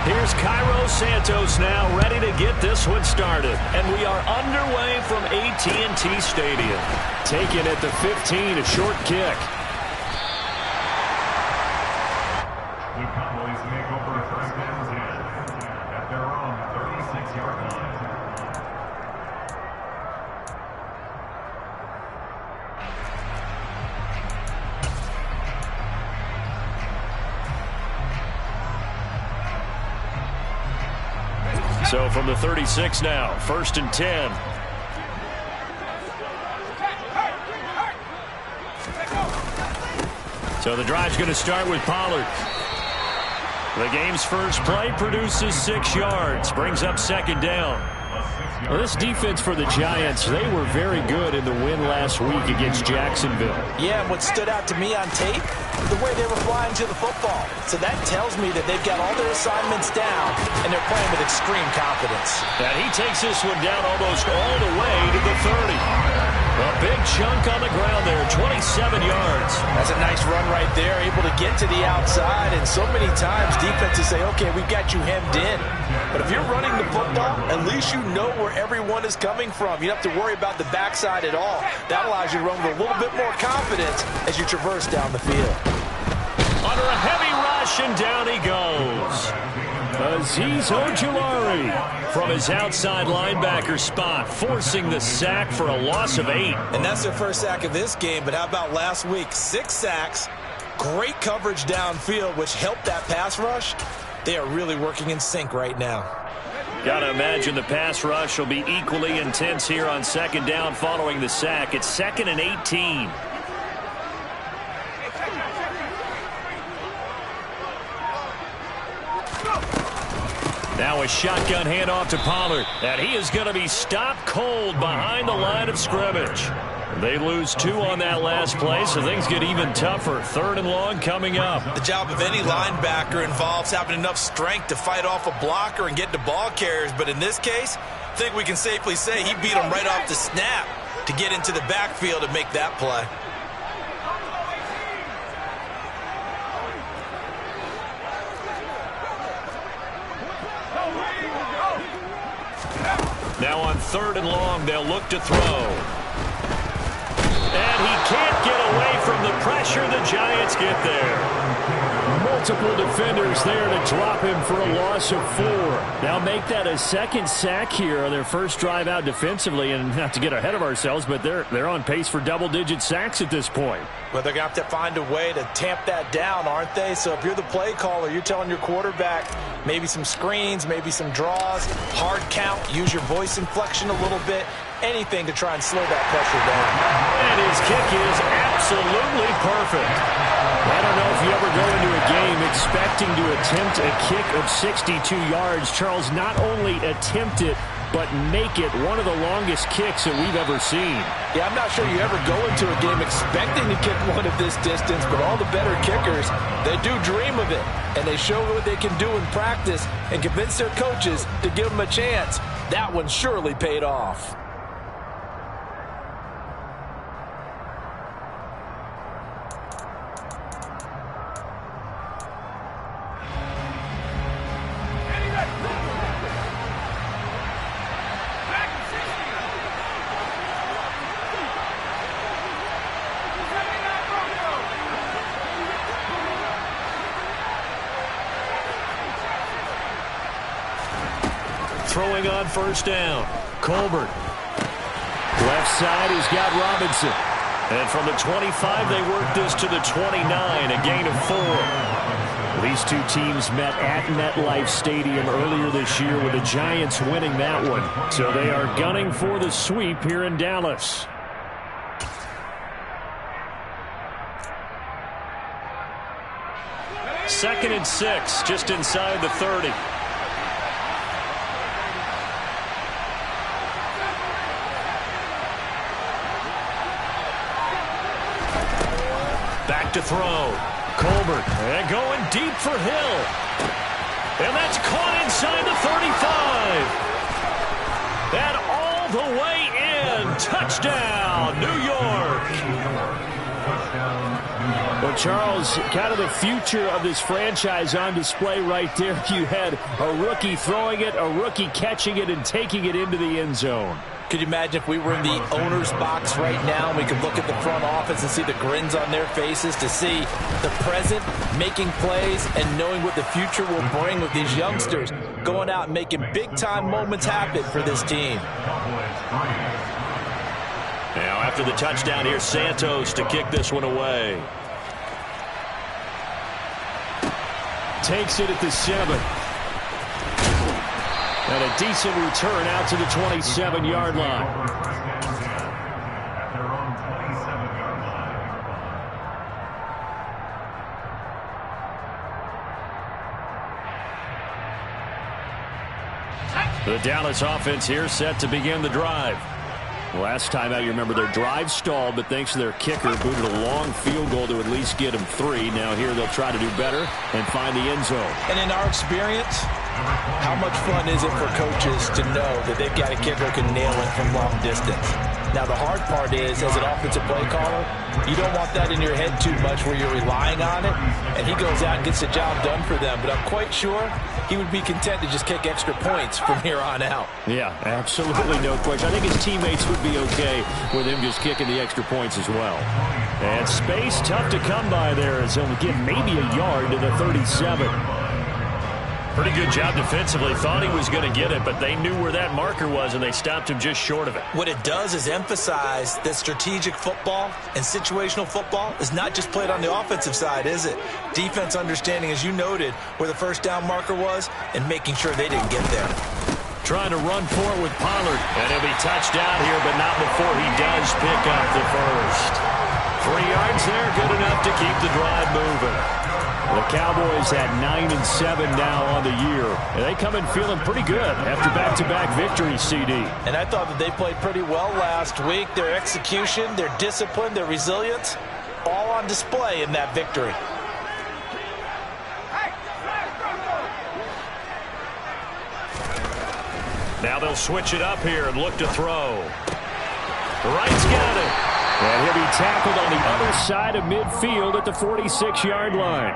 Here's Cairo Santos now ready to get this one started. And we are underway from AT&T Stadium. Taken at the 15, a short kick. The Cowboys make over first down at their own 36-yard line. So from the 36 now, 1st and 10. So the drive's going to start with Pollard. The game's first play produces 6 yards, brings up 2nd down. Well, this defense for the Giants, they were very good in the win last week against Jacksonville. Yeah, and what stood out to me on tape, the way they were flying to the football. So that tells me that they've got all their assignments down, and they're playing with extreme confidence. And he takes this one down almost all the way to the 30. A big chunk on the ground there, 27 yards. That's a nice run right there, able to get to the outside. And so many times defenses say, okay, we've got you hemmed in. But if you're running the football, at least you know where everyone is coming from. You don't have to worry about the backside at all. That allows you to run with a little bit more confidence as you traverse down the field. Under a heavy rush, and down he goes. Azeez Ojulari from his outside linebacker spot, forcing the sack for a loss of 8. And that's their first sack of this game, but how about last week? 6 sacks, great coverage downfield, which helped that pass rush. They are really working in sync right now. Gotta imagine the pass rush will be equally intense here on 2nd down following the sack. It's 2nd and 18. Now a shotgun handoff to Pollard, and he is going to be stopped cold behind the line of scrimmage. They lose 2 on that last play, so things get even tougher. 3rd and long coming up. The job of any linebacker involves having enough strength to fight off a blocker and get to ball carriers, but in this case, I think we can safely say he beat him right off the snap to get into the backfield and make that play. Now on 3rd and long, they'll look to throw. And he can't get away from the pressure. The Giants get there. Multiple defenders there to drop him for a loss of 4. Now make that a 2nd sack here on their first drive out defensively. And not to get ahead of ourselves, but they're on pace for double-digit sacks at this point. Well, they're going to have to find a way to tamp that down, aren't they? So if you're the play caller, you're telling your quarterback maybe some screens, maybe some draws, hard count, use your voice inflection a little bit, anything to try and slow that pressure down. And his kick is absolutely perfect. I don't know if you ever go into a game expecting to attempt a kick of 62 yards. Charles, not only attempt it, but make it one of the longest kicks that we've ever seen. Yeah, I'm not sure you ever go into a game expecting to kick one of this distance, but all the better kickers, they do dream of it, and they show what they can do in practice and convince their coaches to give them a chance. That one surely paid off. Throwing on 1st down. Colbert. Left side, he's got Robinson. And from the 25, they work this to the 29, a gain of 4. These two teams met at MetLife Stadium earlier this year with the Giants winning that one. So they are gunning for the sweep here in Dallas. Second and 6, just inside the 30. Back to throw. Colbert, and going deep for Hill. And that's caught inside the 35. And all the way in. Touchdown, New York. Well, Charles, kind of the future of this franchise on display right there. You had a rookie throwing it, a rookie catching it, and taking it into the end zone. Could you imagine if we were in the owner's box right now and we could look at the front office and see the grins on their faces, to see the present making plays and knowing what the future will bring with these youngsters going out and making big-time moments happen for this team. Now, after the touchdown, here's Santos to kick this one away. Takes it at the 7. And a decent return out to the 27-yard line. At their own 27-yard line. The Dallas offense here set to begin the drive. Last time out, you remember their drive stalled, but thanks to their kicker, booted a long field goal to at least get them 3. Now here they'll try to do better and find the end zone. And in our experience, how much fun is it for coaches to know that they've got a kicker who can nail it from long distance? Now, the hard part is, as an offensive play caller, you don't want that in your head too much where you're relying on it, and he goes out and gets the job done for them. But I'm quite sure he would be content to just kick extra points from here on out. Yeah, absolutely no question. I think his teammates would be okay with him just kicking the extra points as well. And space tough to come by there as he'll get maybe a yard to the 37. Pretty good job defensively. Thought he was going to get it, but they knew where that marker was, and they stopped him just short of it. What it does is emphasize that strategic football and situational football is not just played on the offensive side, is it? Defense understanding, as you noted, where the first down marker was and making sure they didn't get there. Trying to run for it with Pollard, and he'll be touched down here, but not before he does pick up the first. 3 yards there, good enough to keep the drive moving. The Cowboys at 9-7 now on the year. And they come in feeling pretty good after back-to-back victories, CD. And I thought that they played pretty well last week. Their execution, their discipline, their resilience, all on display in that victory. Now they'll switch it up here and look to throw. Wright's got it. And he'll be tackled on the other side of midfield at the 46-yard line.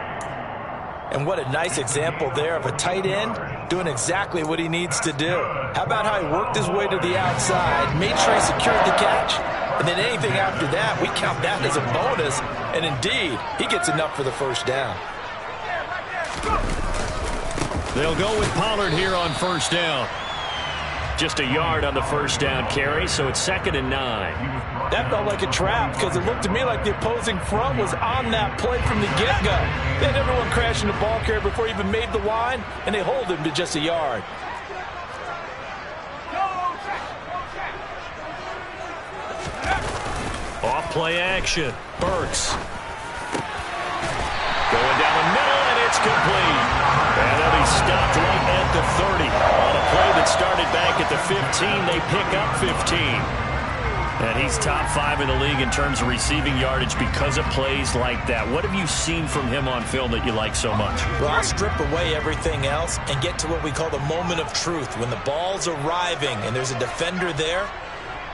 And what a nice example there of a tight end doing exactly what he needs to do. How about how he worked his way to the outside, made sure he secured the catch, and then anything after that, we count that as a bonus. And indeed, he gets enough for the first down. They'll go with Pollard here on first down. Just a yard on the first down carry, so it's 2nd and 9. That felt like a trap because it looked to me like the opposing front was on that play from the get-go. They had everyone crashing the ball carrier before he even made the line, and they hold him to just a yard. Off play action. Burks. Going down the middle, and it's complete. And then he stopped right at the 30. On a play that started back at the 15, they pick up 15. And he's top 5 in the league in terms of receiving yardage because of plays like that. What have you seen from him on film that you like so much? Well, I'll strip away everything else and get to what we call the moment of truth. When the ball's arriving and there's a defender there,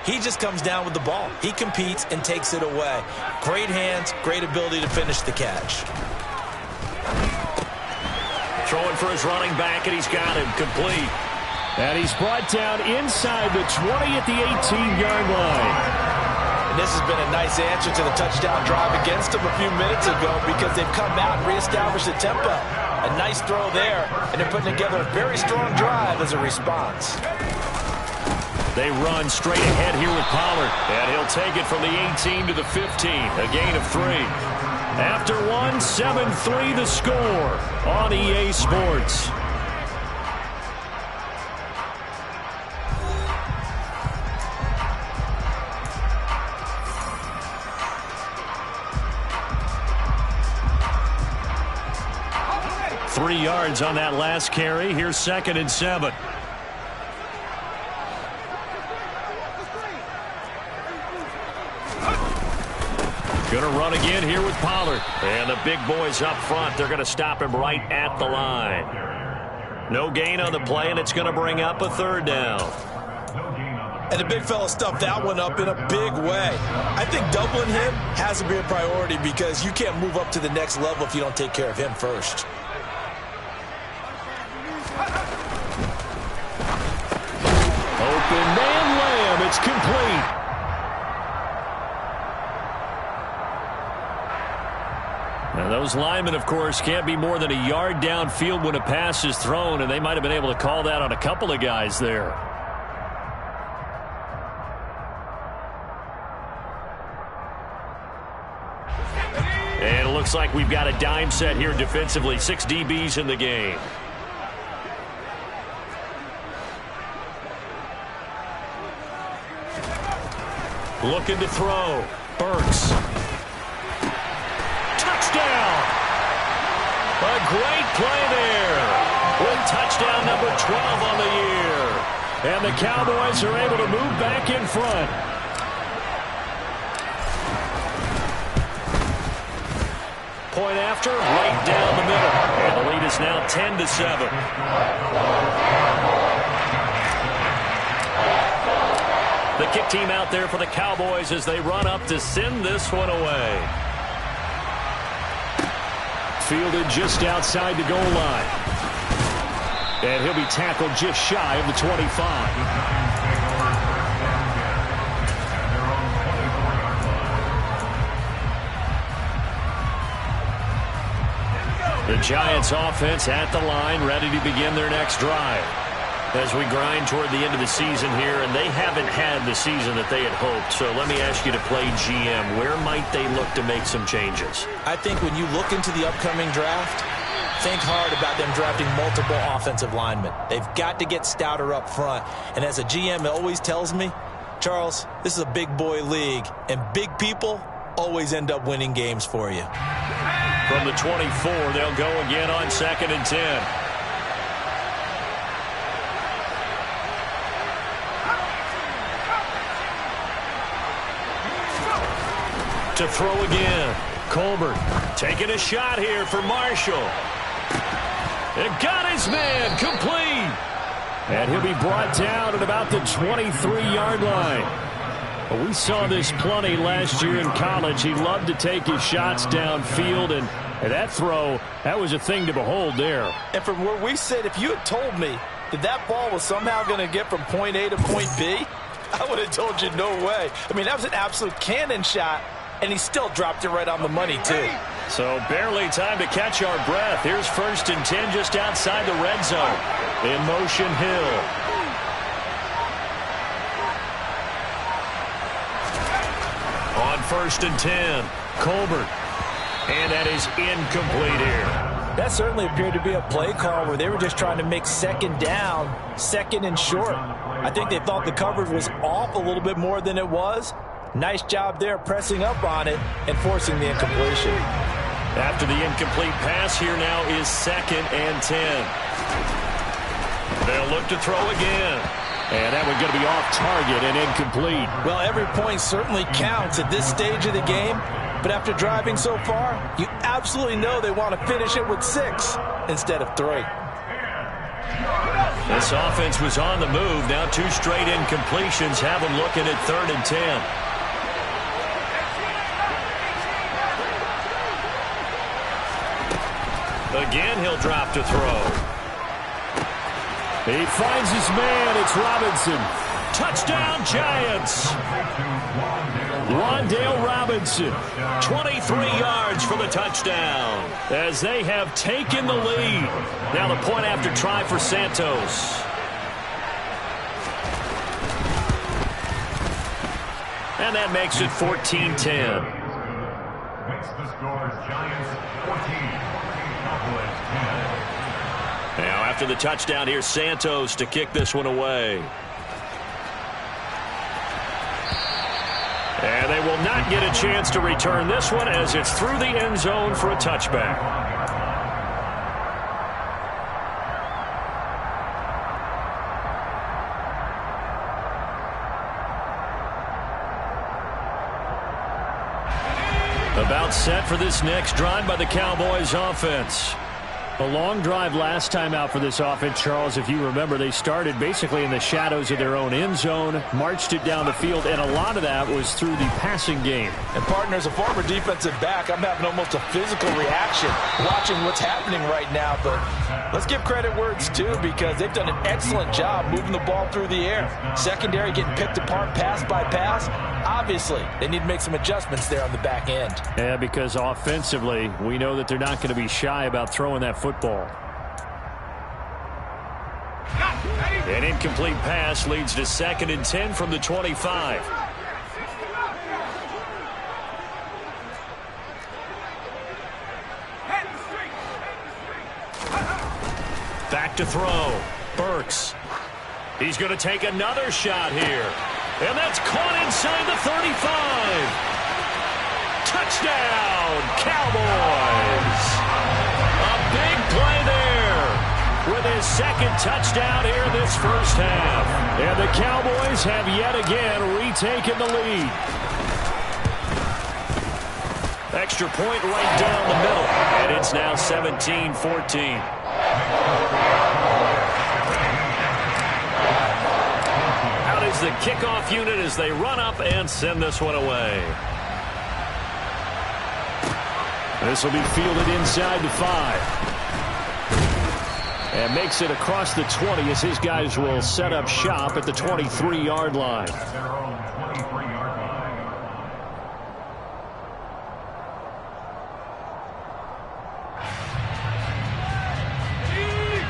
he just comes down with the ball. He competes and takes it away. Great hands, great ability to finish the catch. Throwing for his running back, and he's got him complete. And he's brought down inside the 20 at the 18-yard line. And this has been a nice answer to the touchdown drive against them a few minutes ago because they've come out and reestablished the tempo. A nice throw there, and they're putting together a very strong drive as a response. They run straight ahead here with Pollard, and he'll take it from the 18 to the 15, a gain of 3. After 1, 7-3 the score on EA Sports. Three yards on that last carry. Here's 2nd and 7. Going to run again here with Pollard. And the big boys up front, they're going to stop him right at the line. No gain on the play, and it's going to bring up a 3rd down. No gain on the And the big fella stuffed that one up in a big way. I think doubling him has to be a priority because you can't move up to the next level if you don't take care of him first. Open man layup. It's complete. Now those linemen, of course, can't be more than a yard downfield when a pass is thrown, and they might have been able to call that on a couple of guys there. And it looks like we've got a dime set here defensively. 6 DBs in the game. Looking to throw. Burks. Touchdown! A great play there. With touchdown number 12 on the year. And the Cowboys are able to move back in front. Point after, right down the middle. And the lead is now 10-7. The kick team out there for the Cowboys as they run up to send this one away. Fielded just outside the goal line. And he'll be tackled just shy of the 25. The Giants offense at the line, ready to begin their next drive. As we grind toward the end of the season here, and they haven't had the season that they had hoped. So let me ask you to play GM. Where might they look to make some changes? I think when you look into the upcoming draft, think hard about them drafting multiple offensive linemen. They've got to get stouter up front. And as a GM, it always tells me, Charles, this is a big boy league, and big people always end up winning games for you. From the 24, they'll go again on 2nd and 10. To throw again. Colbert taking a shot here for Marshall. It got his man complete. And he'll be brought down at about the 23-yard line. Well, we saw this plenty last year in college. He loved to take his shots downfield, and that throw, that was a thing to behold there. And from where we sit, if you had told me that that ball was somehow going to get from point A to point B, I would have told you no way. I mean, that was an absolute cannon shot, and he still dropped it right on the money, too. So barely time to catch our breath. Here's 1st and 10 just outside the red zone. In motion, Hill. On 1st and 10, Colbert. And that is incomplete here. That certainly appeared to be a play call where they were just trying to make 2nd down, 2nd and short. I think they thought the coverage was off a little bit more than it was. Nice job there pressing up on it and forcing the incompletion. After the incomplete pass, here now is 2nd and 10. They'll look to throw again. And that one's going to be off target and incomplete. Well, every point certainly counts at this stage of the game. But after driving so far, you absolutely know they want to finish it with 6 instead of 3. This offense was on the move. Now 2 straight incompletions have them looking at 3rd and 10. Again, he'll drop to throw. He finds his man. It's Robinson. Touchdown, Giants. Wan'Dale Robinson, 23 yards for the touchdown as they have taken the lead. Now the point after try for Santos. And that makes it 14-10. Makes the score Giants 14. Cowboys 10. Now after the touchdown, here's Santos to kick this one away. And they will not get a chance to return this one as it's through the end zone for a touchback. About set for this next drive by the Cowboys offense. A long drive last time out for this offense, Charles. If you remember, they started basically in the shadows of their own end zone, marched it down the field, and a lot of that was through the passing game. And, partner, as a former defensive back, I'm having almost a physical reaction watching what's happening right now. But let's give credit where it's due, because they've done an excellent job moving the ball through the air. Secondary getting picked apart pass by pass. Obviously, they need to make some adjustments there on the back end. Yeah, because offensively, we know that they're not going to be shy about throwing that football. An incomplete pass leads to 2nd and 10 from the 25. Back to throw. Burks. He's going to take another shot here. And that's caught inside the 35. Touchdown, Cowboys. A big play there with his 2nd touchdown here in this first half. And the Cowboys have yet again retaken the lead. Extra point right down the middle. And it's now 17-14. Out is the kickoff unit as they run up and send this one away. This will be fielded inside the 5. And makes it across the 20 as his guys will set up shop at the 23-yard line.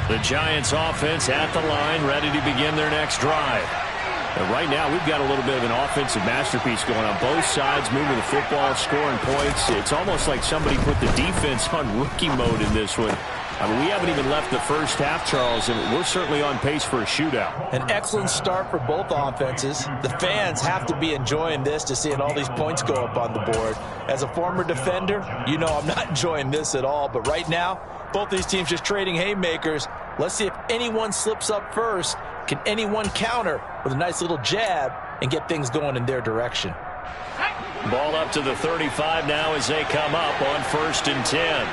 The Giants offense at the line, ready to begin their next drive. And right now, we've got a little bit of an offensive masterpiece going on both sides, moving the football, scoring points. It's almost like somebody put the defense on rookie mode in this one. I mean, we haven't even left the first half, Charles, and we're certainly on pace for a shootout. An excellent start for both offenses. The fans have to be enjoying this to seeing all these points go up on the board. As a former defender, you know I'm not enjoying this at all. But right now, both these teams just trading haymakers. Let's see if anyone slips up first. Can anyone counter with a nice little jab and get things going in their direction? Ball up to the 35 now as they come up on 1st and 10.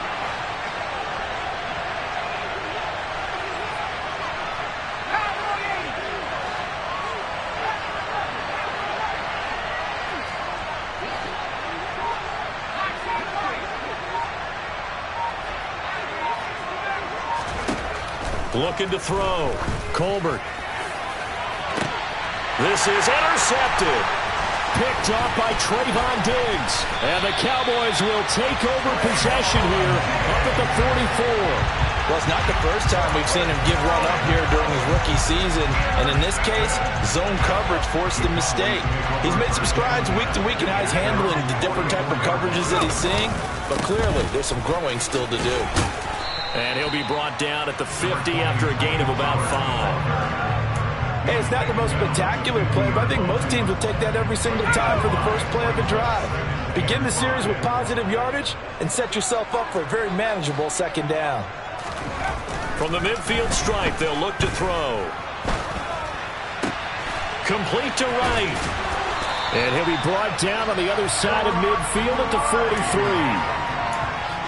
Looking to throw. Colbert. This is intercepted. Picked off by Trayvon Diggs. And the Cowboys will take over possession here up at the 44. Well, it's not the first time we've seen him give one up here during his rookie season. And in this case, zone coverage forced the mistake. He's made some strides week to week in how he's handling the different type of coverages that he's seeing. But clearly, there's some growing still to do. And he'll be brought down at the 50 after a gain of about 5. Hey, it's not the most spectacular play, but I think most teams will take that every single time for the first play of a drive. Begin the series with positive yardage and set yourself up for a very manageable 2nd down. From the midfield stripe, they'll look to throw. Complete to right. And he'll be brought down on the other side of midfield at the 43.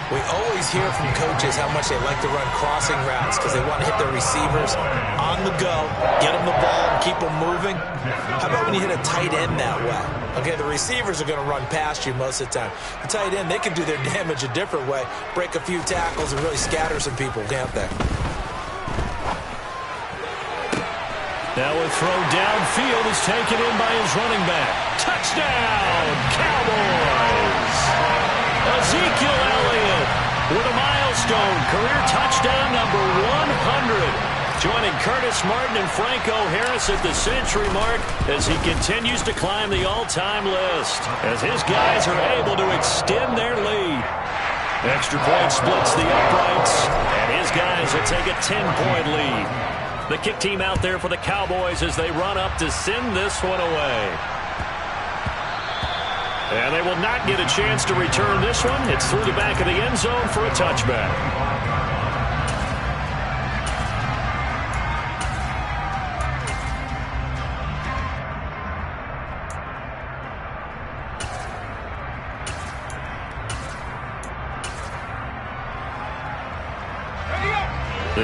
We always hear from coaches how much they like to run crossing routes because they want to hit their receivers on the go, get them the ball, and keep them moving. How about when you hit a tight end that way? Okay, the receivers are going to run past you most of the time. The tight end, they can do their damage a different way, break a few tackles, and really scatter some people, can't they? Now a throw downfield is taken in by his running back. Touchdown, Cowboys! Ezekiel Elliott with a milestone career touchdown number 100. Joining Curtis Martin and Franco Harris at the century mark as he continues to climb the all-time list. As his guys are able to extend their lead. Extra point splits the uprights, and his guys will take a 10-point lead. The kick team out there for the Cowboys as they run up to send this one away. And they will not get a chance to return this one. It's through the back of the end zone for a touchback.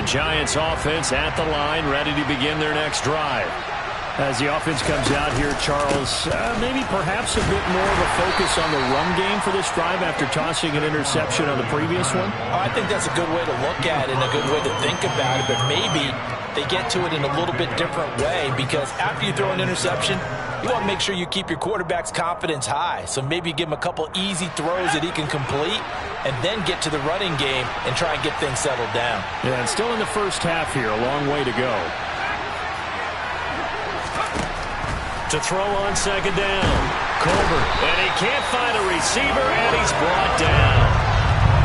Giants offense at the line, ready to begin their next drive. As the offense comes out here, Charles, maybe perhaps a bit more of a focus on the run game for this drive after tossing an interception on the previous one? I think that's a good way to look at it and a good way to think about it, but maybe they get to it in a little bit different way, because after you throw an interception, you want to make sure you keep your quarterback's confidence high. So maybe give him a couple easy throws that he can complete and then get to the running game and try and get things settled down. Yeah, and still in the first half here, a long way to go. To throw on second down, Colbert, and he can't find a receiver, and he's brought down.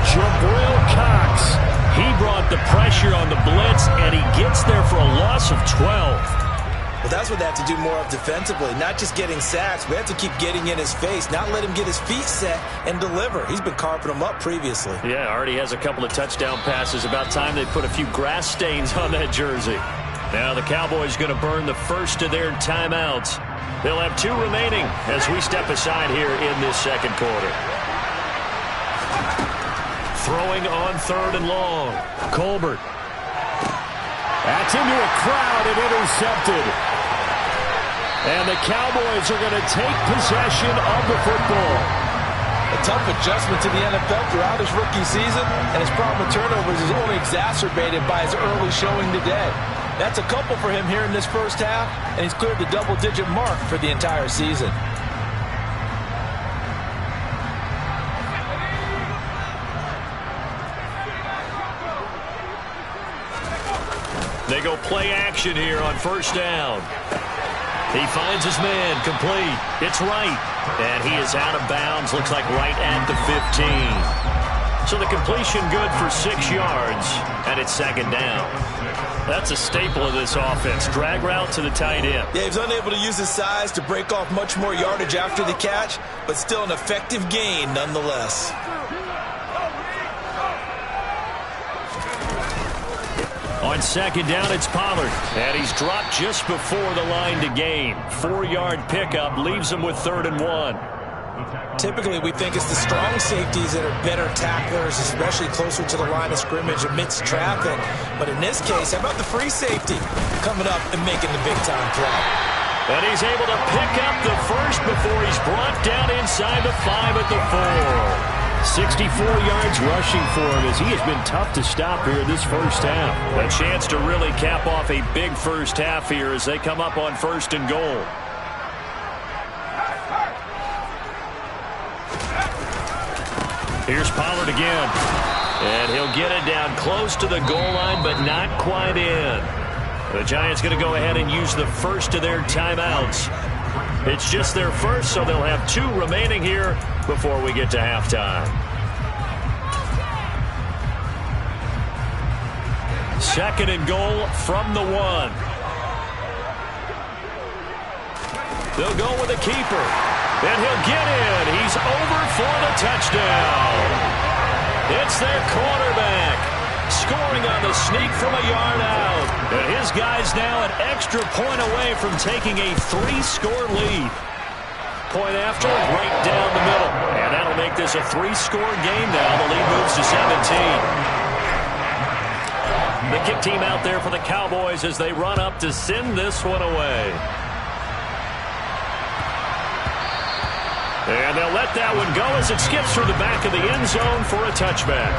Jabril Cox, he brought the pressure on the blitz, and he gets there for a loss of 12. Well, that's what they have to do more of defensively, not just getting sacks. We have to keep getting in his face, not let him get his feet set and deliver. He's been carving them up previously. Yeah, already has a couple of touchdown passes. About time they put a few grass stains on that jersey. Now the Cowboys going to burn the first of their timeouts. They'll have 2 remaining as we step aside here in this second quarter. Throwing on 3rd and long. Colbert. That's into a crowd and intercepted. And the Cowboys are going to take possession of the football. A tough adjustment to the NFL throughout his rookie season, and his problem with turnovers is only exacerbated by his early showing today. That's a couple for him here in this first half, and he's cleared the double-digit mark for the entire season. They go play action here on first down. He finds his man, complete. It's right. And he is out of bounds, looks like right at the 15. So the completion good for 6 yards, and it's second down. That's a staple of this offense. Drag route to the tight end. Yeah, he's unable to use his size to break off much more yardage after the catch, but still an effective gain nonetheless. On second down, it's Pollard. And he's dropped just before the line to gain. 4-yard pickup leaves him with 3rd and 1. Typically, we think it's the strong safeties that are better tacklers, especially closer to the line of scrimmage amidst traffic. But in this case, how about the free safety coming up and making the big-time play? And he's able to pick up the first before he's brought down inside the 5 at the 4. 64 yards rushing for him as he has been tough to stop here in this first half. A chance to really cap off a big first half here as they come up on 1st and goal. Here's Pollard again. And he'll get it down close to the goal line, but not quite in. The Giants going to go ahead and use the first of their timeouts. It's just their first, so they'll have 2 remaining here before we get to halftime. Second and goal from the 1. They'll go with a keeper. And he'll get in. He's over for the touchdown. It's their quarterback scoring on the sneak from a yard out. And his guy's now an extra point away from taking a 3-score lead. Point after, right down the middle. And that'll make this a 3-score game now. The lead moves to 17. The kick team out there for the Cowboys as they run up to send this one away. And they'll let that one go as it skips through the back of the end zone for a touchback.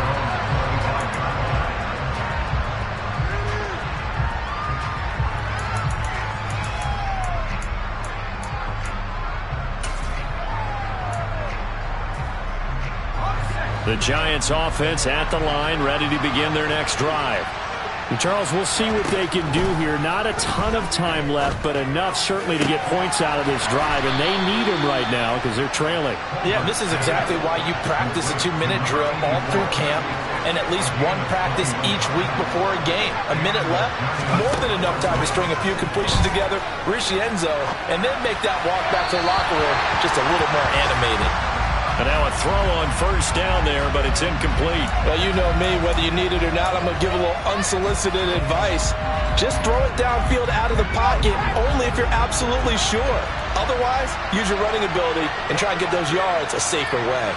The Giants offense at the line, ready to begin their next drive. And Charles, we'll see what they can do here. Not a ton of time left, but enough certainly to get points out of this drive, and they need them right now because they're trailing. Yeah, this is exactly why you practice a 2-minute drill all through camp and at least 1 practice each week before a game. A minute left, more than enough time to string a few completions together, reach the end zone, and then make that walk back to the locker room just a little more animated. And now a throw on first down there, but it's incomplete. Well, you know me, whether you need it or not, I'm going to give a little unsolicited advice. Just throw it downfield out of the pocket, only if you're absolutely sure. Otherwise, use your running ability and try and get those yards a safer way.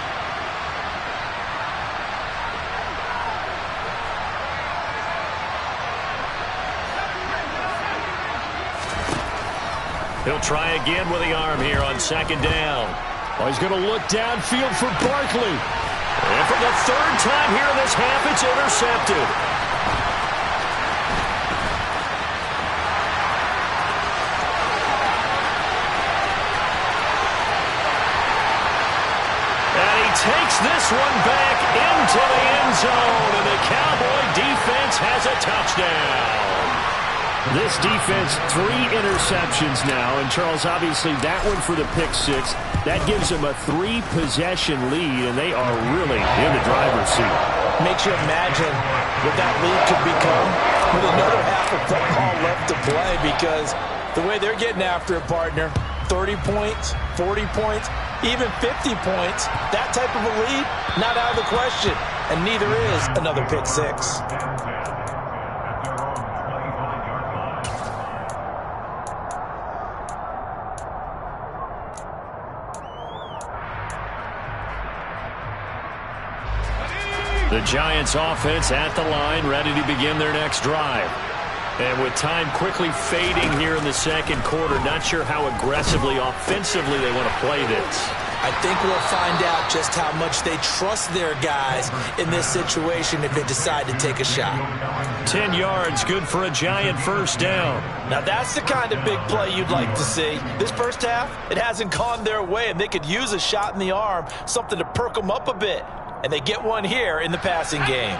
He'll try again with the arm here on second down. Oh, he's going to look downfield for Barkley. And for the third time here in this half, it's intercepted. And he takes this one back into the end zone, and the Cowboy defense has a touchdown. This defense, 3 interceptions now. And, Charles, obviously that one for the pick 6. That gives them a 3-possession lead, and they are really in the driver's seat. Makes you imagine what that lead could become with another half of football left to play, because the way they're getting after it, partner, 30 points, 40 points, even 50 points, that type of a lead, not out of the question. And neither is another pick 6. The Giants offense at the line, ready to begin their next drive. And with time quickly fading here in the second quarter, not sure how aggressively, offensively they want to play this. I think we'll find out just how much they trust their guys in this situation if they decide to take a shot. 10 yards, good for a Giant first down. Now that's the kind of big play you'd like to see. This first half, it hasn't gone their way, and they could use a shot in the arm, something to perk them up a bit. And they get one here in the passing game.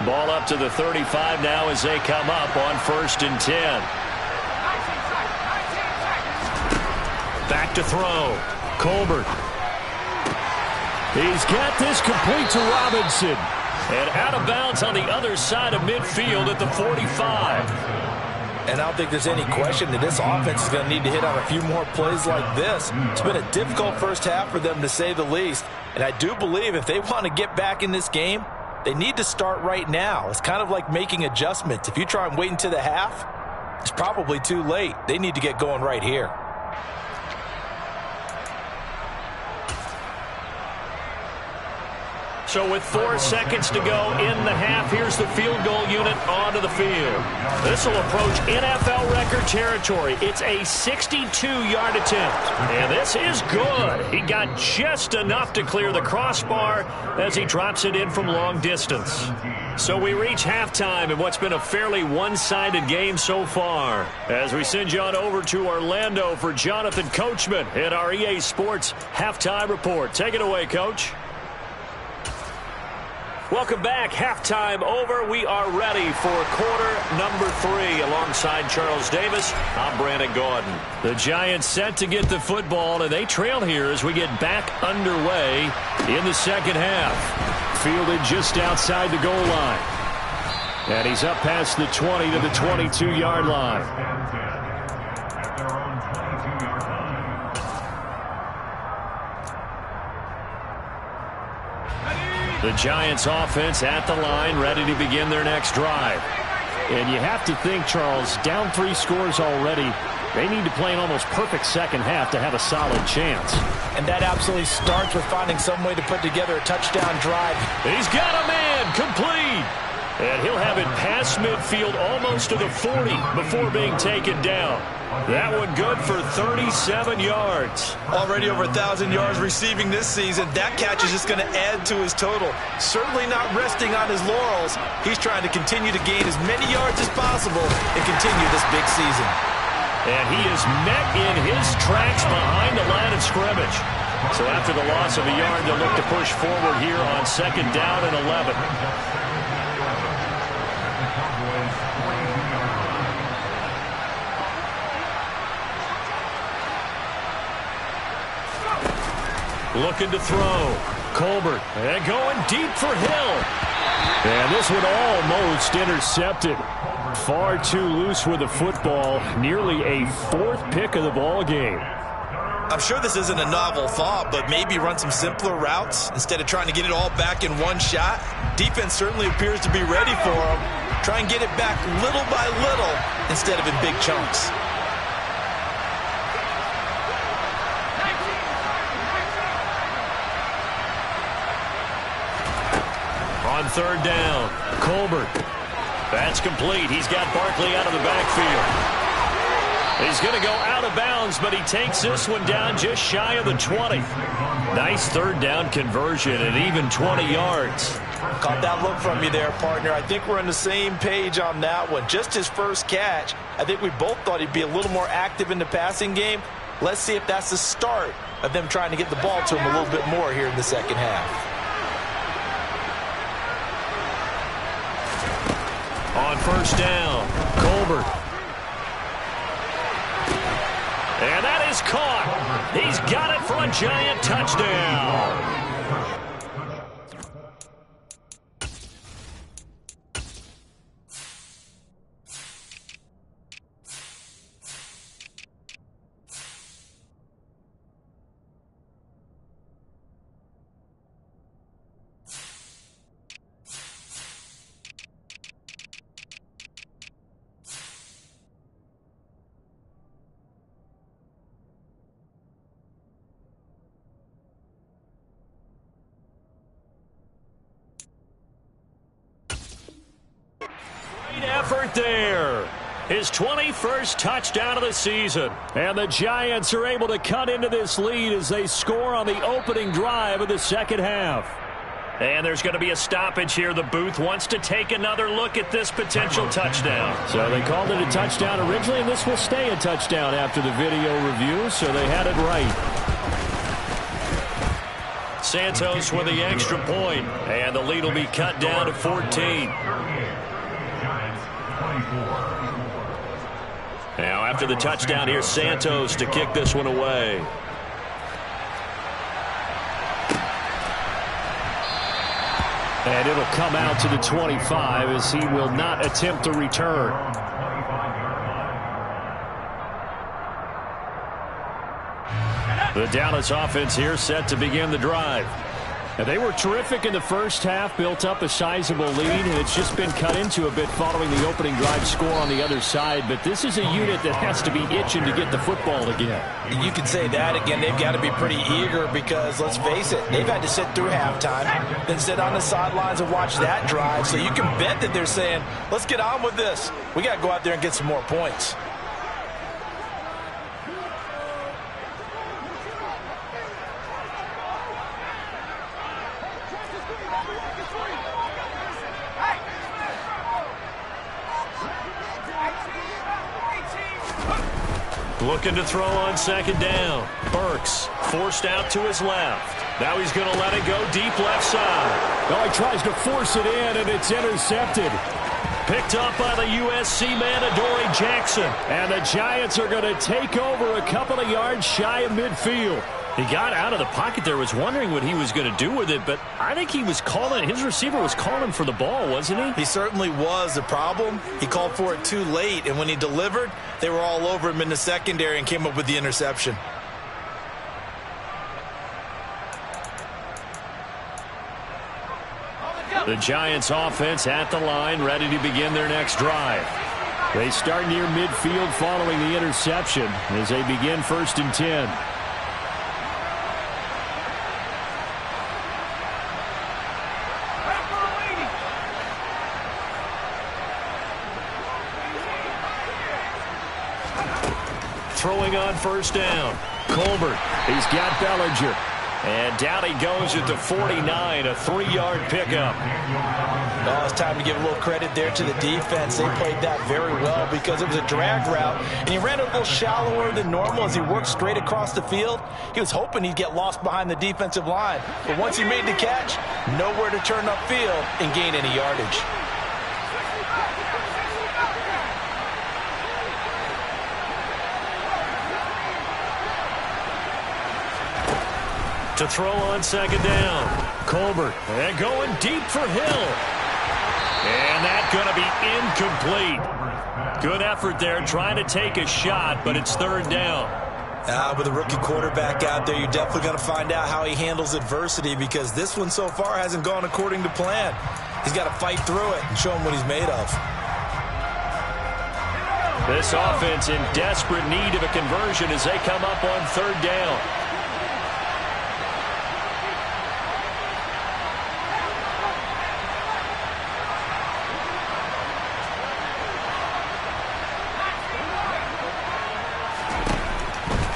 Ball up to the 35 now as they come up on 1st and 10. Back to throw. Colbert. He's got this complete to Robinson. And out of bounds on the other side of midfield at the 45. And I don't think there's any question that this offense is going to need to hit on a few more plays like this. It's been a difficult first half for them, to say the least. And I do believe if they want to get back in this game, they need to start right now. It's kind of like making adjustments. If you try and wait until the half, it's probably too late. They need to get going right here. So with 4 seconds to go in the half, here's the field goal unit onto the field. This will approach NFL record territory. It's a 62-yard attempt. And this is good. He got just enough to clear the crossbar as he drops it in from long distance. So we reach halftime in what's been a fairly one-sided game so far. As we send you on over to Orlando for Jonathan Coachman in our EA Sports Halftime Report. Take it away, Coach. Welcome back. Halftime over. We are ready for quarter number 3. Alongside Charles Davis, I'm Brandon Gordon. The Giants set to get the football, and they trail here as we get back underway in the second half. Fielded just outside the goal line. And he's up past the 20 to the 22-yard line. The Giants offense at the line, ready to begin their next drive. And you have to think, Charles, down 3 scores already. They need to play an almost perfect second half to have a solid chance. And that absolutely starts with finding some way to put together a touchdown drive. He's got a man, complete. And he'll have it past midfield almost to the 40 before being taken down. That one good for 37 yards. Already over 1,000 yards receiving this season. That catch is just going to add to his total. Certainly not resting on his laurels. He's trying to continue to gain as many yards as possible and continue this big season. And he is met in his tracks behind the line of scrimmage. So after the loss of a yard, they'll look to push forward here on 2nd down and 11. Looking to throw. Colbert. And going deep for Hill. And this one almost intercepted. Far too loose with the football. Nearly a 4th pick of the ball game. I'm sure this isn't a novel thought, but maybe run some simpler routes instead of trying to get it all back in one shot. Defense certainly appears to be ready for him. Try and get it back little by little instead of in big chunks. On 3rd down, Colbert. That's complete. He's got Barkley out of the backfield. He's going to go out of bounds, but he takes this one down just shy of the 20. Nice third down conversion and even 20 yards. Caught that look from you there, partner. I think we're on the same page on that one. Just his first catch. I think we both thought he'd be a little more active in the passing game. Let's see if that's the start of them trying to get the ball to him a little bit more here in the second half. On first down, Colbert. And that is caught. He's got it for a Giant touchdown. Effort there. His 21st touchdown of the season. And the Giants are able to cut into this lead as they score on the opening drive of the second half. And there's going to be a stoppage here. The booth wants to take another look at this potential touchdown. So they called it a touchdown originally, and this will stay a touchdown after the video review, so they had it right. Santos with the extra point, and the lead will be cut down to 14. Now after the touchdown, here's Santos to kick this one away. And it'll come out to the 25 as he will not attempt to return. The Dallas offense here set to begin the drive. And they were terrific in the first half, built up a sizable lead, and it's just been cut into a bit following the opening drive score on the other side. But this is a unit that has to be itching to get the football again. You can say that again. They've got to be pretty eager because, let's face it, they've had to sit through halftime, then sit on the sidelines and watch that drive. So you can bet that they're saying, let's get on with this. We got to go out there and get some more points. Looking to throw on second down. Burks forced out to his left. Now he's going to let it go deep left side. Well, he tries to force it in, and it's intercepted. Picked up by the USC man, Adoree Jackson. And the Giants are going to take over a couple of yards shy of midfield. He got out of the pocket there, was wondering what he was going to do with it, but I think he was calling, his receiver was calling for the ball, wasn't he? He certainly was. The problem, he called for it too late, and when he delivered, they were all over him in the secondary and came up with the interception. The Giants offense at the line, ready to begin their next drive. They start near midfield following the interception as they begin 1st and 10. Throwing on first down. Colbert. He's got Bellinger. And down he goes at the 49, a 3-yard pickup. Oh, it's time to give a little credit there to the defense. They played that very well because it was a drag route, and he ran it a little shallower than normal as he worked straight across the field. He was hoping he'd get lost behind the defensive line, but once he made the catch, nowhere to turn upfield and gain any yardage. To throw on second down. Colbert. And going deep for Hill. And that's going to be incomplete. Good effort there trying to take a shot, but it's 3rd down. With a rookie quarterback out there, you're definitely going to find out how he handles adversity because this one so far hasn't gone according to plan. He's got to fight through it and show him what he's made of. This offense in desperate need of a conversion as they come up on 3rd down.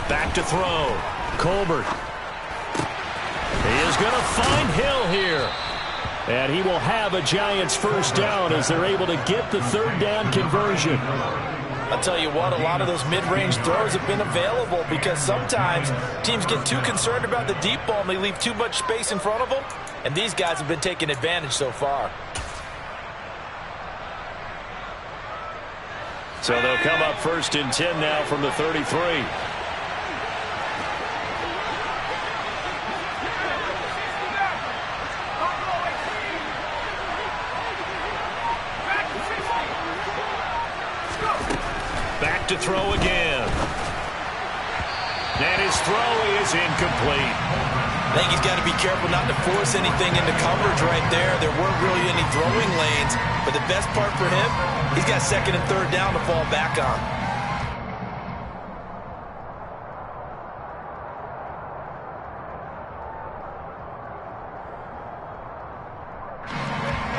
Back to throw. Colbert. He is going to find Hill here. And he will have a Giants first down as they're able to get the third down conversion. I'll tell you what, a lot of those mid-range throws have been available because sometimes teams get too concerned about the deep ball and they leave too much space in front of them. And these guys have been taking advantage so far. So they'll come up 1st and 10 now from the 33. Back to throw again. And his throw is incomplete. I think he's got to be careful not to force anything into coverage right there. There weren't really any throwing lanes, but the best part for him, he's got 2nd and 3rd down to fall back on.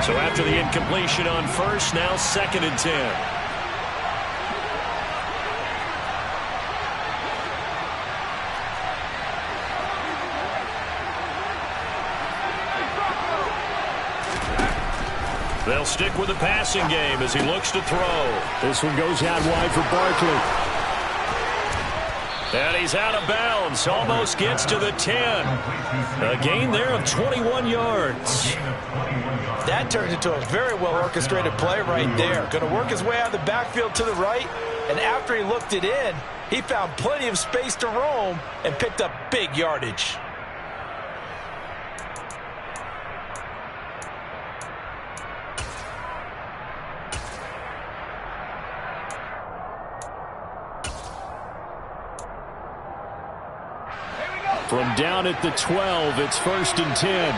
So after the incompletion on 1st, now 2nd and 10. They'll stick with the passing game as he looks to throw. This one goes out wide for Barkley. And he's out of bounds. Almost gets to the 10. A gain there of 21 yards. That turned into a very well-orchestrated play right there. Going to work his way out of the backfield to the right. And after he looked it in, he found plenty of space to roam and picked up big yardage. From down at the 12, it's 1st and 10.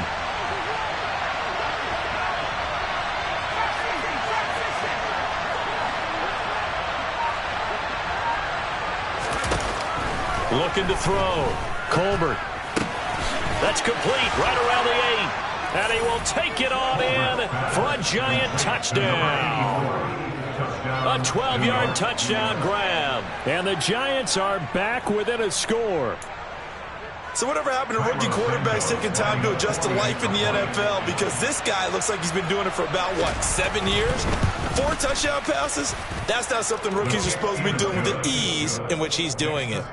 Looking to throw. Colbert. That's complete right around the 8. And he will take it on in for a Giant touchdown. A 12-yard touchdown grab. And the Giants are back within a score. So whatever happened to rookie quarterbacks taking time to adjust to life in the NFL? Because this guy looks like he's been doing it for about, 7 years? 4 touchdown passes? That's not something rookies are supposed to be doing with the ease in which he's doing it.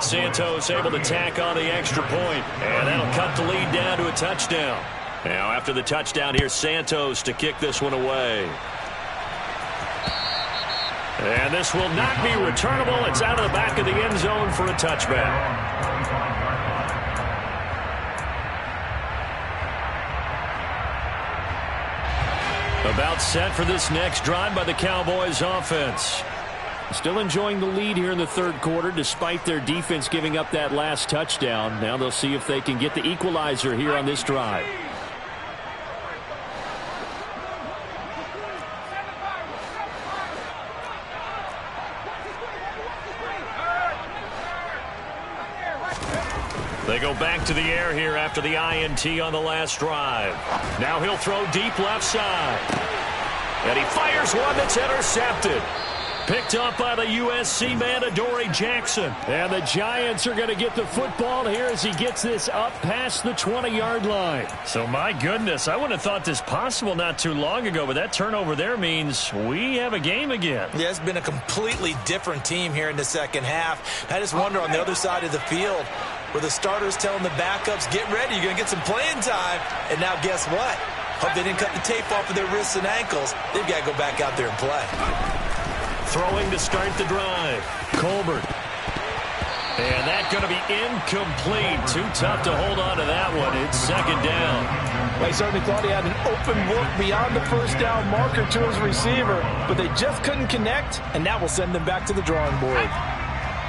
Santos able to tack on the extra point. And that'll cut the lead down to a touchdown. Now after the touchdown, here's Santos to kick this one away. And this will not be returnable. It's out of the back of the end zone for a touchback. About set for this next drive by the Cowboys offense. Still enjoying the lead here in the 3rd quarter despite their defense giving up that last touchdown. Now they'll see if they can get the equalizer here on this drive. They go back to the air here after the INT on the last drive. Now he'll throw deep left side. And he fires one that's intercepted. Picked up by the USC man, Adoree Jackson. And the Giants are going to get the football here as he gets this up past the 20-yard line. So, my goodness, I wouldn't have thought this possible not too long ago, but that turnover there means we have a game again. Yeah, it's been a completely different team here in the 2nd half. I just wonder on the other side of the field where the starters telling the backups, get ready, you're going to get some playing time. And now guess what? Hope they didn't cut the tape off of their wrists and ankles. They've got to go back out there and play. Throwing to start the drive. Colbert. And that's going to be incomplete. Too tough to hold on to that one. It's 2nd down. Well, he certainly thought he had an open look beyond the 1st down marker to his receiver, but they just couldn't connect, and that will send them back to the drawing board.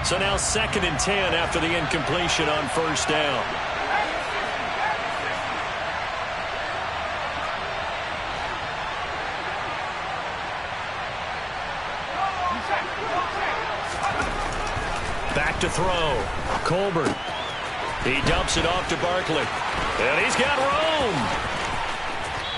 So now 2nd and 10 after the incompletion on 1st down. Back to throw. Colbert. He dumps it off to Barkley. And he's got room.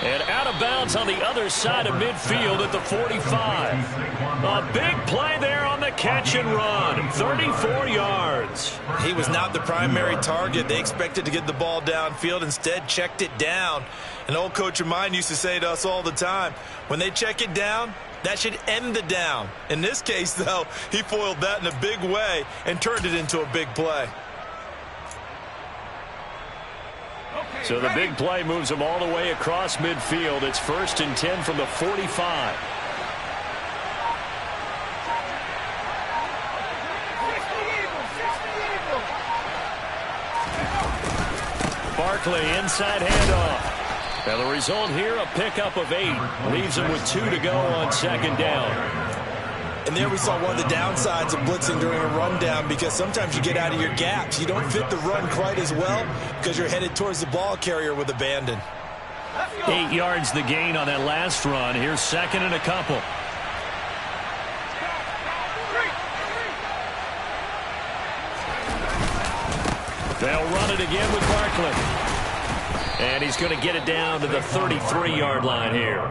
And out of bounds on the other side of midfield at the 45. A big play there on the catch and run. 34 yards. yards. He was not the primary target. They expected to get the ball downfield, instead checked it down. An old coach of mine used to say to us all the time, when they check it down, that should end the down. In this case, though, he foiled that in a big way and turned it into a big play. So the big play moves them all the way across midfield. It's 1st and 10 from the 45. Barkley, inside handoff. And the result here, a pickup of 8. Leaves him with 2 to go on 2nd down. And there we saw one of the downsides of blitzing during a rundown, because sometimes you get out of your gaps. You don't fit the run quite as well because you're headed towards the ball carrier with abandon. 8 yards the gain on that last run. Here's 2nd and a couple. They'll run it again with Barkley. And he's going to get it down to the 33-yard line here.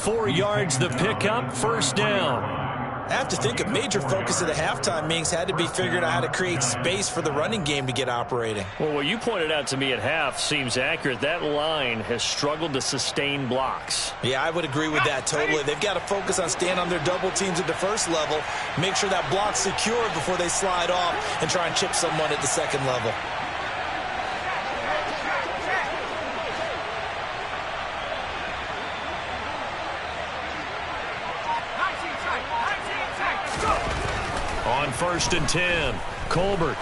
4 yards the pickup, 1st down. I have to think a major focus of the halftime meetings had to be figuring out how to create space for the running game to get operating. Well, what you pointed out to me at half seems accurate. That line has struggled to sustain blocks. Yeah, I would agree with that totally. They've got to focus on staying on their double teams at the first level, make sure that block's secured before they slide off and try and chip someone at the second level. On 1st and 10, Colbert.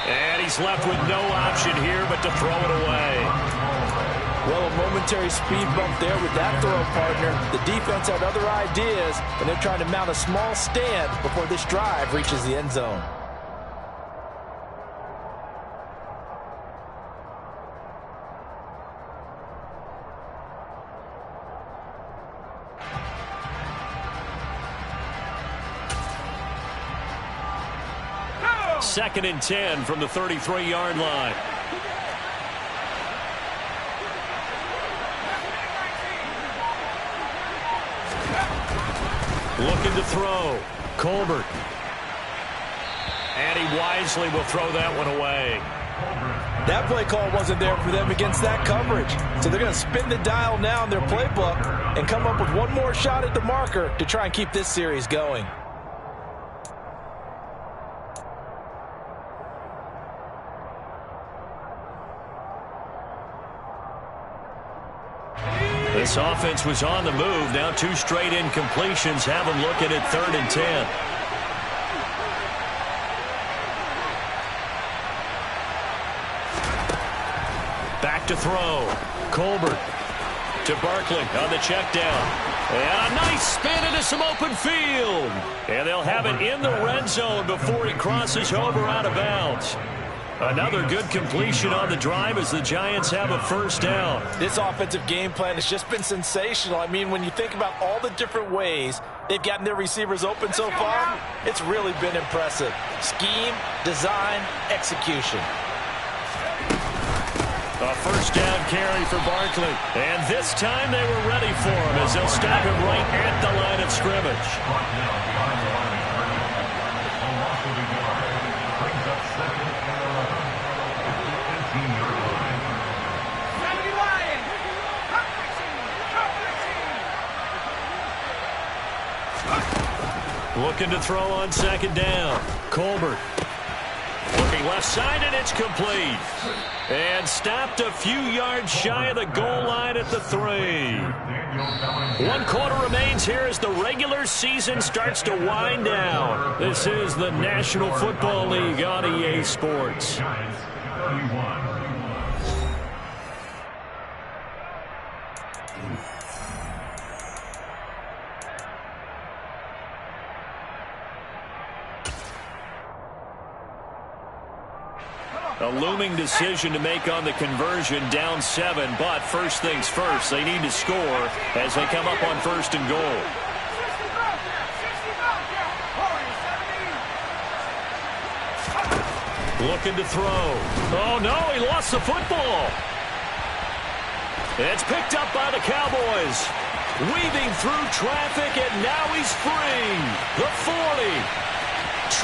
And he's left with no option here but to throw it away. Well, a momentary speed bump there with that throw partner. The defense had other ideas, and they're trying to mount a small stand before this drive reaches the end zone. Second and 10 from the 33-yard line. Looking to throw. Colbert. And he wisely will throw that one away. That play call wasn't there for them against that coverage. So they're going to spin the dial now in their playbook and come up with one more shot at the marker to try and keep this series going. This offense was on the move. Now 2 straight incompletions have them looking at 3rd and 10. Back to throw. Colbert to Barkley on the check down. And a nice spin into some open field. And they'll have it in the red zone before he crosses over out of bounds. Another good completion on the drive as the Giants have a 1st down. This offensive game plan has just been sensational. I mean, when you think about all the different ways they've gotten their receivers open so far, it's really been impressive. Scheme, design, execution. A 1st down carry for Barkley. And this time they were ready for him as they'll stop him right at the line of scrimmage. Looking to throw on 2nd down. Colbert. Looking left side, and it's complete. And stopped a few yards shy of the goal line at the 3. 1 quarter remains here as the regular season starts to wind down. This is the National Football League on EA Sports. A looming decision to make on the conversion, down 7, but first things first, they need to score as they come up on 1st and goal. Looking to throw. Oh, no, he lost the football. It's picked up by the Cowboys. Weaving through traffic, and now he's free. The 40,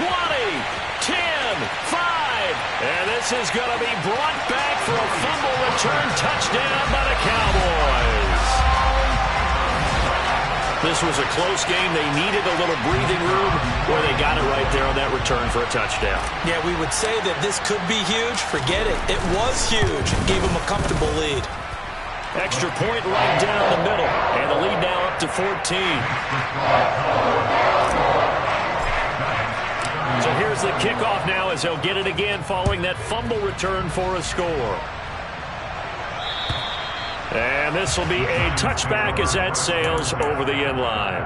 20. this is going to be brought back for a fumble return touchdown by the Cowboys. This was a close game. They needed a little breathing room where they got it right there on that return for a touchdown. Yeah, we would say that this could be huge. Forget it. It was huge. Gave them a comfortable lead. Extra point right down the middle. And the lead now up to 14. So here's the kickoff now as they'll get it again following that fumble return for a score. And this will be a touchback as that sails over the end line.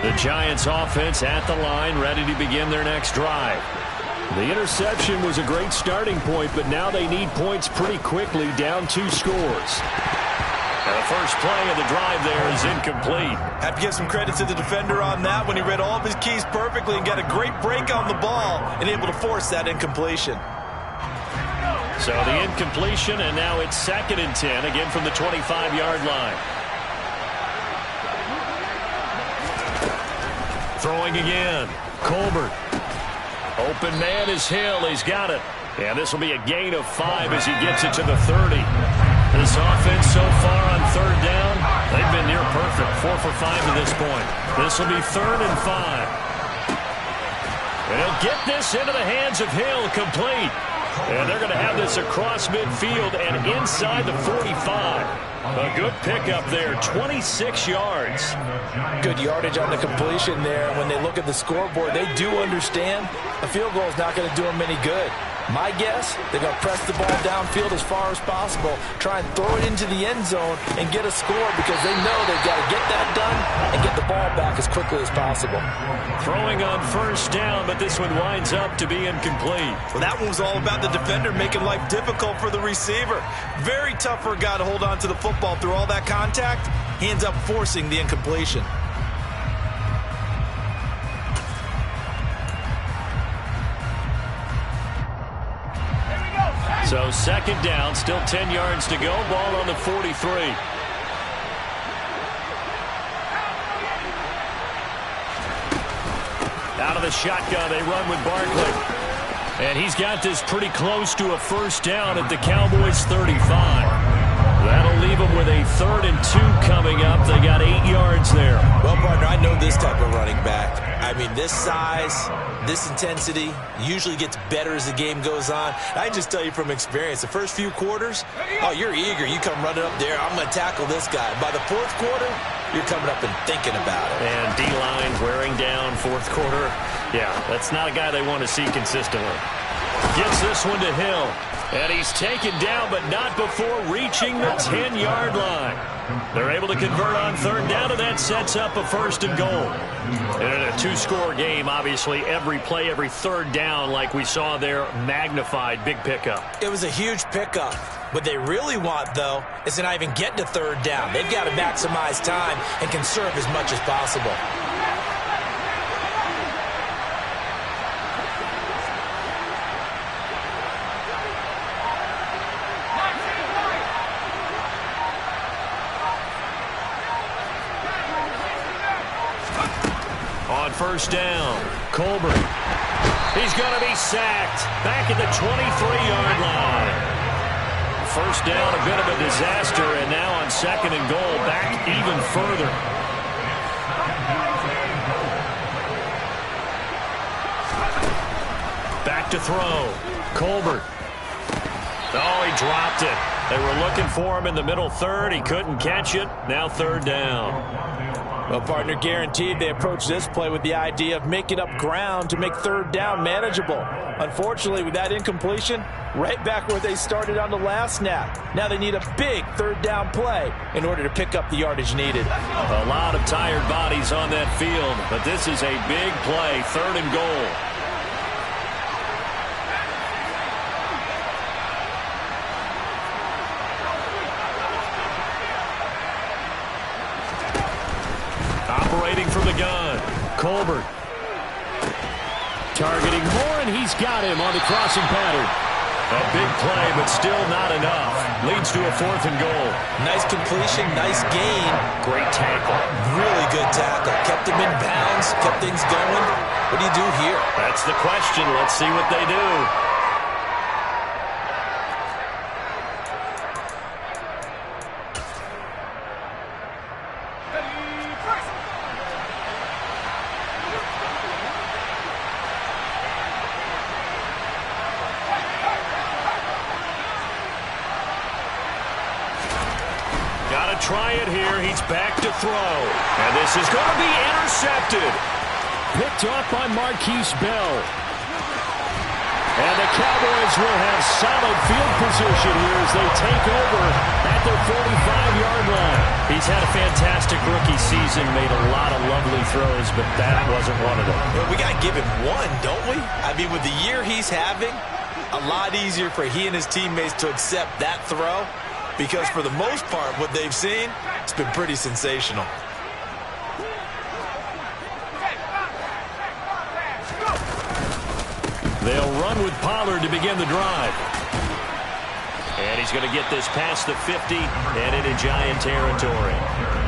The Giants offense at the line, ready to begin their next drive. The interception was a great starting point, but now they need points pretty quickly, down 2 scores. And the first play of the drive there is incomplete. Have to give some credit to the defender on that when he read all of his keys perfectly and got a great break on the ball and able to force that incompletion. So the incompletion, and now it's 2nd and 10, again from the 25-yard line. Throwing again. Colbert. Open man is Hill. He's got it. And this will be a gain of 5 as he gets it to the 30. This offense so far on 3rd down, they've been near perfect. 4 for 5 to this point. This will be 3rd and 5. And he'll get this into the hands of Hill, complete. And they're going to have this across midfield and inside the 45. A good pickup there, 26 yards. Good yardage on the completion there. When they look at the scoreboard, they do understand a field goal is not going to do them any good. My guess, they're going to press the ball downfield as far as possible, try and throw it into the end zone and get a score because they know they've got to get that done and get the ball back as quickly as possible. Throwing on 1st down, but this one winds up to be incomplete. Well, that one was all about the defender making life difficult for the receiver. Very tough for a guy to hold on to the football through all that contact. He ends up forcing the incompletion. So 2nd down, still 10 yards to go. Ball on the 43. Out of the shotgun, they run with Barkley. And he's got this pretty close to a 1st down at the Cowboys' 35. That'll leave them with a 3rd and 2 coming up. They got 8 yards there. Well, partner, I know this type of running back. I mean, this size, this intensity usually gets better as the game goes on. I just tell you from experience, the first few quarters, oh, you're eager. You come running up there, I'm going to tackle this guy. By the 4th quarter, you're coming up and thinking about it. And D-line wearing down 4th quarter. Yeah, that's not a guy they want to see consistently. Gets this one to Hill. And he's taken down, but not before reaching the 10-yard line. They're able to convert on 3rd down, and that sets up a 1st and goal. And in a 2-score game, obviously, every play, every 3rd down, like we saw there, magnified, big pickup. It was a huge pickup. What they really want, though, is to not even get to 3rd down. They've got to maximize time and conserve as much as possible. On 1st down, Colbert. He's going to be sacked back at the 23-yard line. 1st down, a bit of a disaster, and now on 2nd and goal, back even further. Back to throw. Colbert. Oh, he dropped it. They were looking for him in the middle 3rd. He couldn't catch it. Now 3rd down. Well, partner, guaranteed they approach this play with the idea of making up ground to make 3rd down manageable. Unfortunately, with that incompletion, right back where they started on the last snap. Now they need a big 3rd down play in order to pick up the yardage needed. A lot of tired bodies on that field, but this is a big play, 3rd and goal. Operating from the gun, Colbert. Targeting Moore, and he's got him on the crossing pattern. A big play, but still not enough. Leads to a 4th and goal. Nice completion, nice gain. Great tackle. Really good tackle. Kept him in bounds, kept things going. What do you do here? That's the question. Let's see what they do. Got to try it here. He's back to throw. And this is going to be intercepted. Picked off by Marquise Bell. And the Cowboys will have solid field position here as they take over at their 45-yard line. He's had a fantastic rookie season, made a lot of lovely throws, but that wasn't one of them. Well, we got to give him one, don't we? I mean, with the year he's having, a lot easier for he and his teammates to accept that throw. Because for the most part, what they've seen, it's been pretty sensational. They'll run with Pollard to begin the drive. And he's going to get this past the 50 and into Giant territory.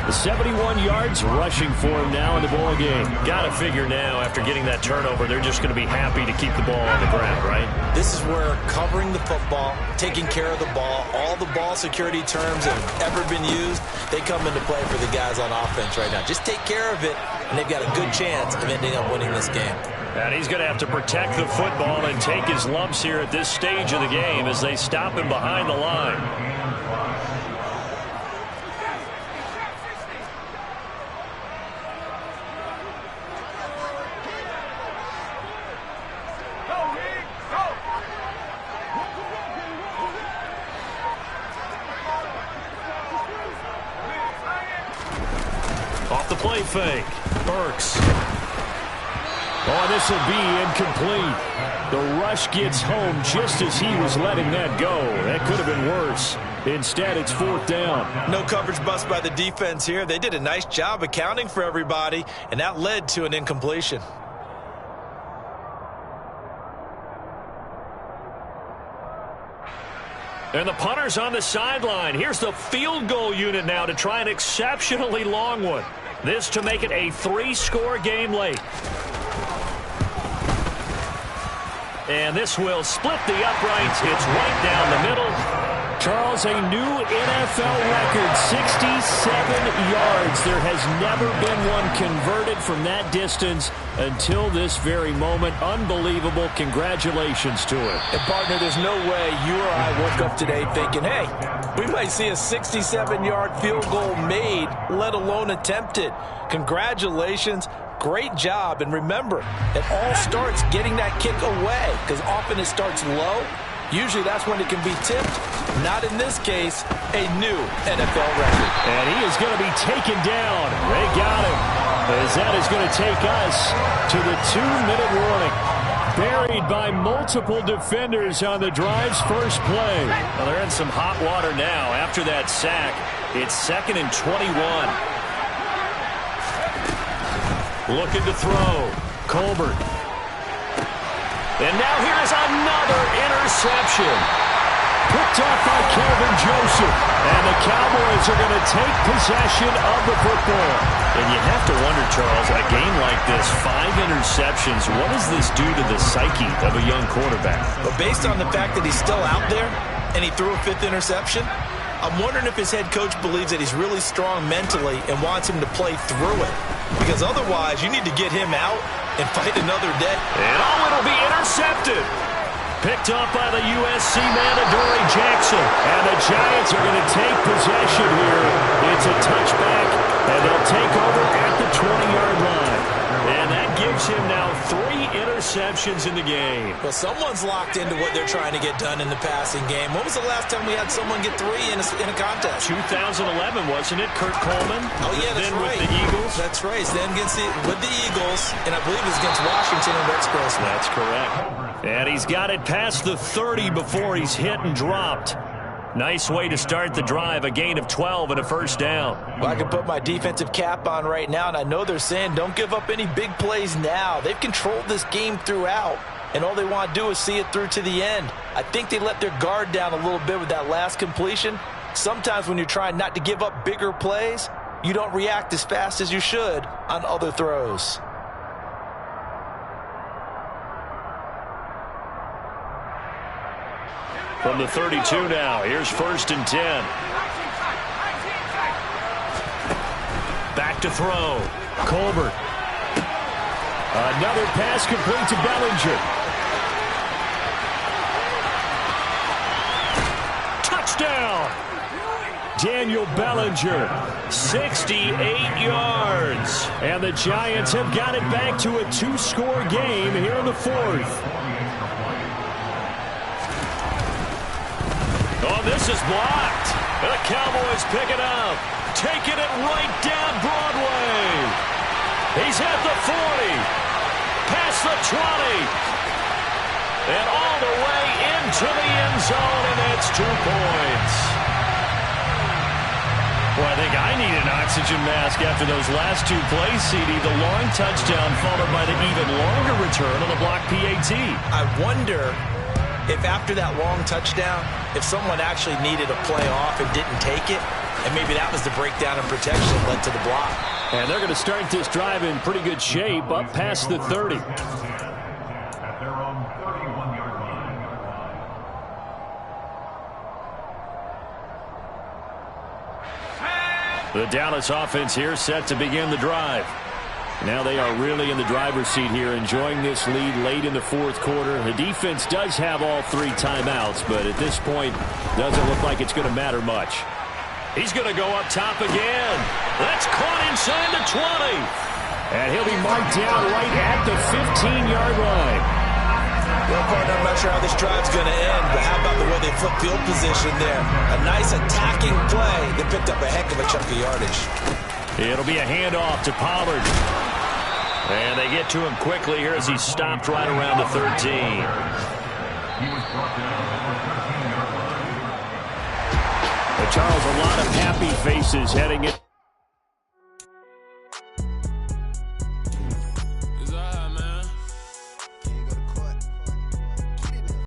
The 71 yards rushing for him now in the ball game. Got to figure now, after getting that turnover, they're just going to be happy to keep the ball on the ground, right? This is where covering the football, taking care of the ball, all the ball security terms that have ever been used, they come into play for the guys on offense right now. Just take care of it, and they've got a good chance of ending up winning this game. And he's going to have to protect the football and take his lumps here at this stage of the game as they stop him behind the line. Off the play fake. Burks. Oh, this will be incomplete. The rush gets home just as he was letting that go. That could have been worse. Instead, it's 4th down. No coverage bust by the defense here. They did a nice job accounting for everybody, and that led to an incompletion. And the punter's on the sideline. Here's the field goal unit now to try an exceptionally long one. This to make it a 3-score game late. And this will split the uprights. It's right down the middle. Charles, a new NFL record, 67 yards. There has never been one converted from that distance until this very moment. Unbelievable. Congratulations to him. And, partner, there's no way you or I woke up today thinking, hey, we might see a 67-yard field goal made, let alone attempted. Congratulations. Great job. And remember, it all starts getting that kick away, because often it starts low. Usually that's when it can be tipped. Not in this case, a new NFL record. And he is going to be taken down. They got him. As that is going to take us to the 2-minute warning. Buried by multiple defenders on the drive's first play. Well, they're in some hot water now. After that sack, it's 2nd and 21. Looking to throw. Colbert. And now here is another interception. Picked off by Kelvin Joseph. And the Cowboys are going to take possession of the football. And you have to wonder, Charles, a game like this, 5 interceptions, what does this do to the psyche of a young quarterback? But based on the fact that he's still out there and he threw a 5th interception, I'm wondering if his head coach believes that he's really strong mentally and wants him to play through it. Because otherwise, you need to get him out and fight another day. And it'll be intercepted. Picked off by the USC man, Adoree Jackson. And the Giants are going to take possession here. It's a touchback, and they'll take over at the 20-yard line. And that gives him now 3 interceptions in the game. Well, someone's locked into what they're trying to get done in the passing game. When was the last time we had someone get 3 in a contest? 2011, wasn't it? Kurt Coleman. Oh, yeah, that's then right. With the Eagles. That's right. Then with the Eagles, and I believe it was against Washington and Rex Grossman. That's correct. And he's got it past the 30 before he's hit and dropped. Nice way to start the drive, a gain of 12 and a first down. Well, I can put my defensive cap on right now, and I know they're saying don't give up any big plays now. They've controlled this game throughout. and all they want to do is see it through to the end. I think they let their guard down a little bit with that last completion. Sometimes when you're trying not to give up bigger plays, you don't react as fast as you should on other throws. From the 32 now, here's 1st and 10. Back to throw. Colbert. Another pass complete to Bellinger. Touchdown! Daniel Bellinger, 68 yards. And the Giants have got it back to a 2-score game here in the 4th. Oh, this is blocked. The Cowboys pick it up. Taking it right down Broadway. He's at the 40. Past the 20. And all the way into the end zone, and that's 2 points. Well, I think I need an oxygen mask after those last 2 plays, CD. The long touchdown followed by the even longer return on the block PAT. I wonder if after that long touchdown, if someone actually needed a play off and didn't take it, and maybe that was the breakdown in protection that led to the block. And they're going to start this drive in pretty good shape up past the 30. At their own 31-yard line. The Dallas offense here set to begin the drive. Now they are really in the driver's seat here, enjoying this lead late in the 4th quarter. The defense does have all 3 timeouts, but at this point, doesn't look like it's going to matter much. He's going to go up top again. That's caught inside the 20. And he'll be marked down right at the 15-yard line. Well, partner, I'm not sure how this drive's going to end, but how about the way they flip field position there? A nice attacking play. They picked up a heck of a chunk of yardage. It'll be a handoff to Pollard. And they get to him quickly here as he's stopped right around the 13. He was brought down at the 13-yard line. But Charles, a lot of happy faces heading in.